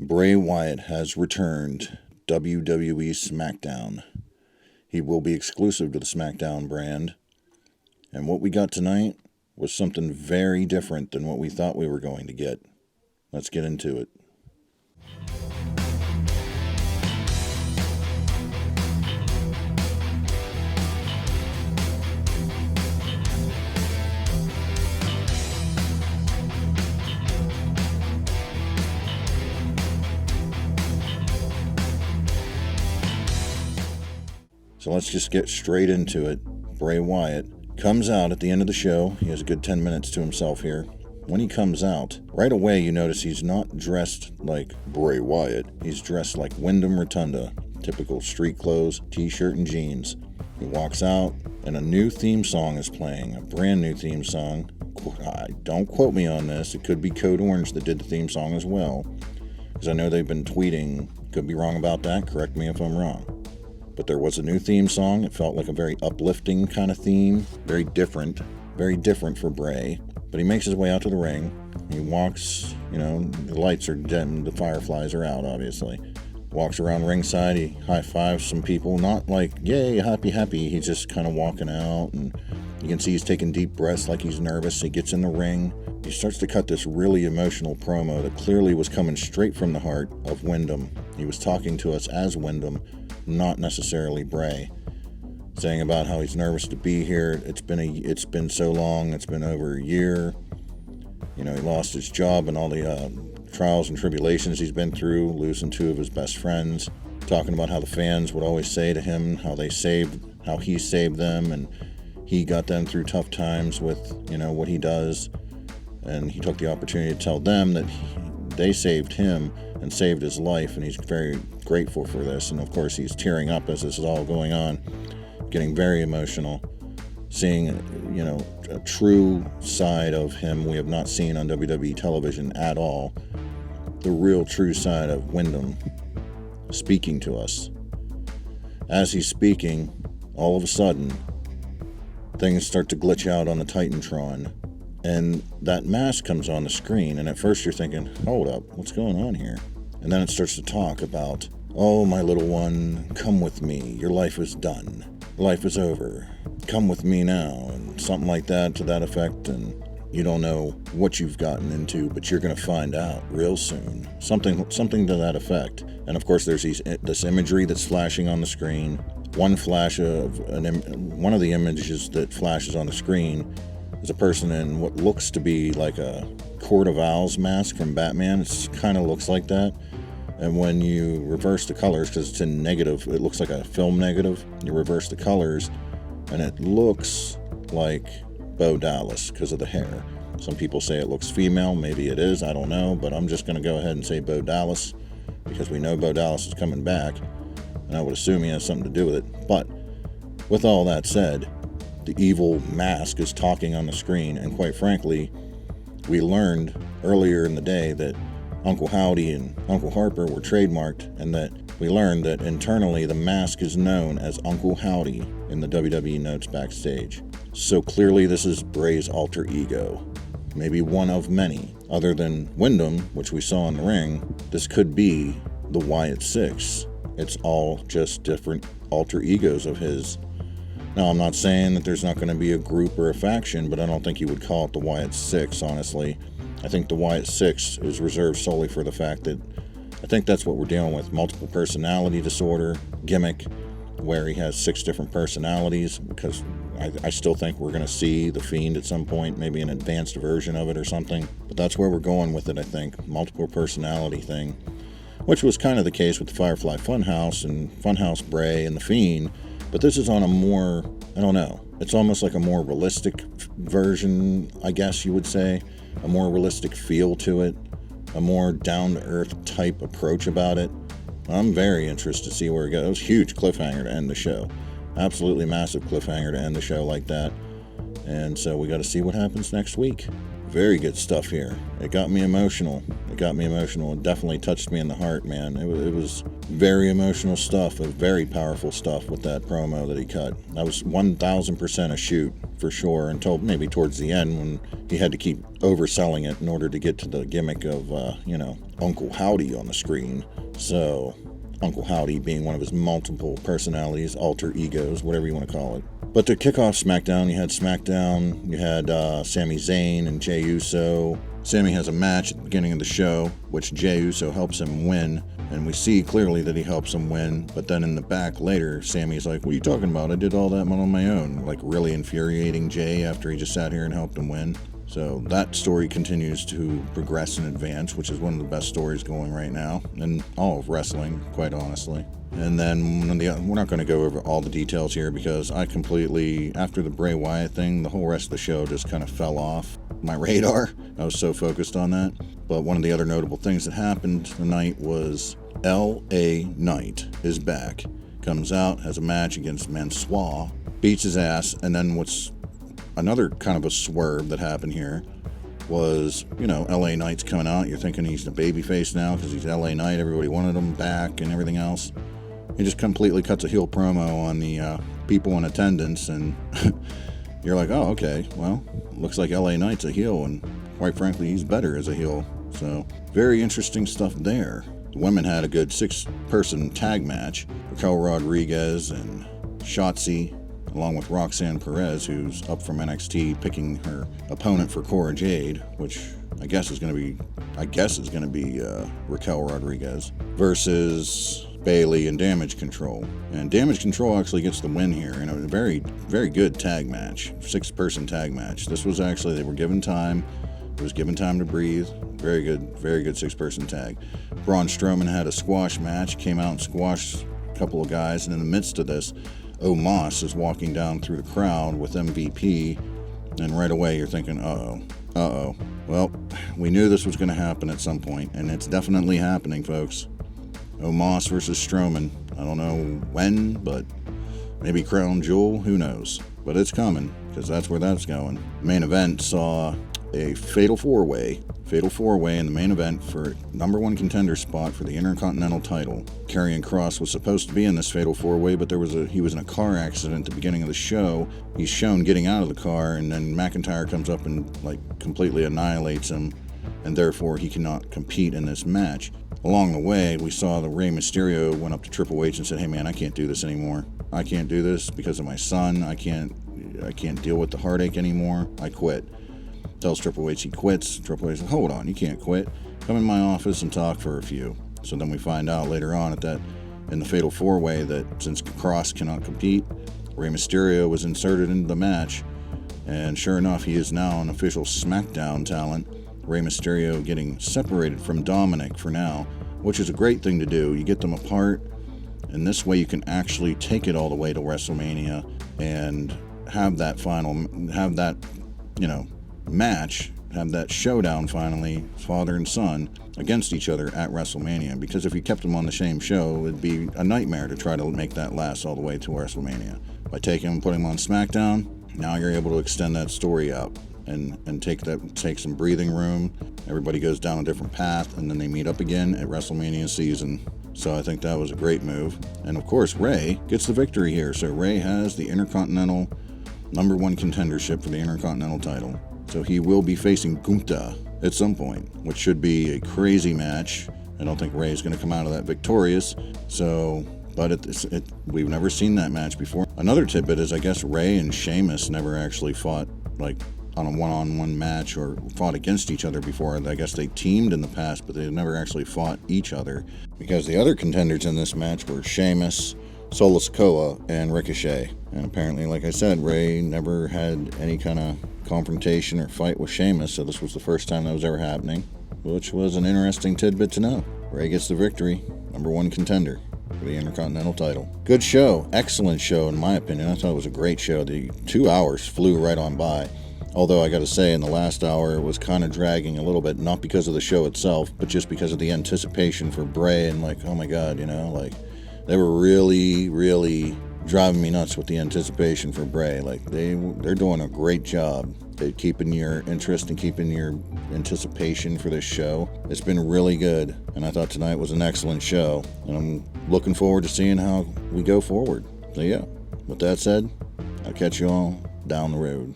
Bray Wyatt has returned WWE Smackdown. He will be exclusive to the Smackdown brand. And what we got tonight was something very different than what we thought we were going to get. Let's get into it. So let's just get straight into it. Bray Wyatt comes out at the end of the show. He has a good 10 minutes to himself here. When he comes out, right away you notice he's not dressed like Bray Wyatt. He's dressed like Wyndham Rotunda. Typical street clothes, t-shirt and jeans. He walks out and a new theme song is playing. A brand new theme song. Don't quote me on this. It could be Code Orange that did the theme song as well. Because I know they've been tweeting. Could be wrong about that. Correct me if I'm wrong. But there was a new theme song. It felt like a very uplifting kind of theme. Very different for Bray. But he makes his way out to the ring. He walks, the lights are dim, the fireflies are out, obviously. Walks around ringside, he high-fives some people. Not like, yay, happy. He's just kind of walking out, and you can see he's taking deep breaths like he's nervous. He gets in the ring. He starts to cut this really emotional promo that clearly was coming straight from the heart of Wyndham. He was talking to us as Wyndham, not necessarily Bray, saying about how he's nervous to be here. It's been so long. It's been over a year. He lost his job and all the trials and tribulations he's been through, losing two of his best friends. Talking about how the fans would always say to him how he saved them, and he got them through tough times with what he does. And he took the opportunity to tell them that they saved him and saved his life, and he's very grateful for this. And of course he's tearing up as this is all going on, getting very emotional, seeing a true side of him we have not seen on WWE television at all. The real true side of Wyndham speaking to us. As he's speaking, all of a sudden things start to glitch out on the Titantron, and that mask comes on the screen, and at first you're thinking, hold up, what's going on here? And then it starts to talk about, oh, my little one, come with me. Your life is done. Life is over. Come with me now. And something like that, to that effect. And you don't know what you've gotten into, but you're going to find out real soon. Something to that effect. And of course, there's this imagery that's flashing on the screen. One of the images that flashes on the screen is a person in what looks to be like a Court of Owls mask from Batman. It kind of looks like that. And when you reverse the colors, because it's in negative, it looks like a film negative. You reverse the colors, and it looks like Bo Dallas because of the hair. Some people say it looks female. Maybe it is. I don't know. But I'm just going to go ahead and say Bo Dallas because we know Bo Dallas is coming back. And I would assume he has something to do with it. But with all that said, the evil mask is talking on the screen. And quite frankly, we learned earlier in the day that Uncle Howdy and Uncle Harper were trademarked, and that we learned that internally the mask is known as Uncle Howdy in the WWE notes backstage. So clearly this is Bray's alter ego. Maybe one of many. Other than Wyndham, which we saw in the ring, this could be the Wyatt Six. It's all just different alter egos of his. Now, I'm not saying that there's not going to be a group or a faction, but I don't think you would call it the Wyatt Six, honestly. I think the Wyatt Six is reserved solely for the fact that I think that's what we're dealing with. Multiple personality disorder gimmick, where he has 6 different personalities, because I still think we're going to see The Fiend at some point, maybe an advanced version of it or something. But that's where we're going with it, I think. Multiple personality thing, which was kind of the case with the Firefly Funhouse and Funhouse Bray and The Fiend. But this is on a more, I don't know, it's almost like a more realistic version, I guess you would say. A more realistic feel to it, a more down-to-earth type approach about it. I'm very interested to see where it goes. It was a huge cliffhanger to end the show. Absolutely massive cliffhanger to end the show like that. And so we got to see what happens next week. Very good stuff here. It got me emotional. It definitely touched me in the heart, man. It was very emotional stuff, very powerful stuff with that promo that he cut. That was 1,000% a shoot, for sure, until maybe towards the end when he had to keep overselling it in order to get to the gimmick of, Uncle Howdy on the screen. So, Uncle Howdy being one of his multiple personalities, alter egos, whatever you want to call it. But to kick off SmackDown, you had Sami Zayn and Jey Uso. Sami has a match at the beginning of the show, which Jey Uso helps him win, and we see clearly that he helps him win, but then in the back later, Sami's like, what are you talking about? I did all that on my own, like really infuriating Jey after he just sat here and helped him win. So that story continues to progress and advance, which is one of the best stories going right now in all of wrestling, quite honestly. And then we're not going to go over all the details here because after the Bray Wyatt thing, the whole rest of the show just kind of fell off my radar. I was so focused on that. But one of the other notable things that happened tonight was L.A. Knight is back. Comes out, has a match against Mansoor, beats his ass, and then what's another kind of a swerve that happened here was, L.A. Knight's coming out. You're thinking he's the babyface now because he's L.A. Knight. Everybody wanted him back and everything else. He just completely cuts a heel promo on the people in attendance, and you're like, oh, okay, well, looks like L.A. Knight's a heel, and quite frankly, he's better as a heel. So, very interesting stuff there. The women had a good 6-person tag match. Raquel Rodriguez and Shotzi, along with Roxanne Perez, who's up from NXT, picking her opponent for Cora Jade, which I guess is going to be Raquel Rodriguez, versus Bayley and Damage Control. And Damage Control actually gets the win here in a very, very good tag match, 6-person tag match. This was actually, they were given time. It was given time to breathe. Very good 6-person tag. Braun Strowman had a squash match, came out and squashed a couple of guys, and in the midst of this, Omos is walking down through the crowd with MVP, and right away you're thinking, uh-oh. Well, we knew this was going to happen at some point, and it's definitely happening, folks. Omos versus Strowman. I don't know when, but maybe Crown Jewel, who knows. But it's coming, because that's where that's going. Main event saw a fatal four-way in the main event for #1 contender spot for the Intercontinental title. Karrion Kross was supposed to be in this fatal four-way, but he was in a car accident at the beginning of the show. He's shown getting out of the car, and then McIntyre comes up and completely annihilates him, and therefore he cannot compete in this match. Along the way, we saw that Rey Mysterio went up to Triple H and said, hey man, I can't do this anymore. I can't do this because of my son. I can't deal with the heartache anymore. I quit. Tells Triple H he quits. Triple H says, hold on, you can't quit. Come in my office and talk for a few. So then we find out later on in the Fatal 4-Way that since Kross cannot compete, Rey Mysterio was inserted into the match. And sure enough, he is now an official Smackdown talent. Rey Mysterio getting separated from Dominic for now, which is a great thing to do. You get them apart, and this way you can actually take it all the way to WrestleMania and have that match, have that showdown finally, father and son, against each other at WrestleMania. Because if you kept them on the same show, it'd be a nightmare to try to make that last all the way to WrestleMania. By taking them and putting them on SmackDown, now you're able to extend that story out and take some breathing room. Everybody goes down a different path, and then they meet up again at WrestleMania season. So I think that was a great move. And of course, Rey gets the victory here. So Rey has the Intercontinental #1 contendership for the Intercontinental title. So he will be facing Gunther at some point, which should be a crazy match. I don't think Rey's going to come out of that victorious. But we've never seen that match before. Another tidbit is I guess Rey and Sheamus never actually fought on a one-on-one match or fought against each other before. I guess they teamed in the past, but they never actually fought each other because the other contenders in this match were Sheamus, Solo Sikoa, and Ricochet. And apparently, like I said, Rey never had any kind of confrontation or fight with Sheamus, so this was the first time that was ever happening, which was an interesting tidbit to know. Rey gets the victory, #1 contender for the Intercontinental title. Good show, excellent show in my opinion. I thought it was a great show. The 2 hours flew right on by. Although I gotta say, in the last hour, it was kind of dragging a little bit, not because of the show itself, but just because of the anticipation for Bray and oh my god, they were really, really driving me nuts with the anticipation for Bray. Like, they're doing a great job at keeping your interest and keeping your anticipation for this show. It's been really good, and I thought tonight was an excellent show, and I'm looking forward to seeing how we go forward. So yeah, with that said, I'll catch you all down the road.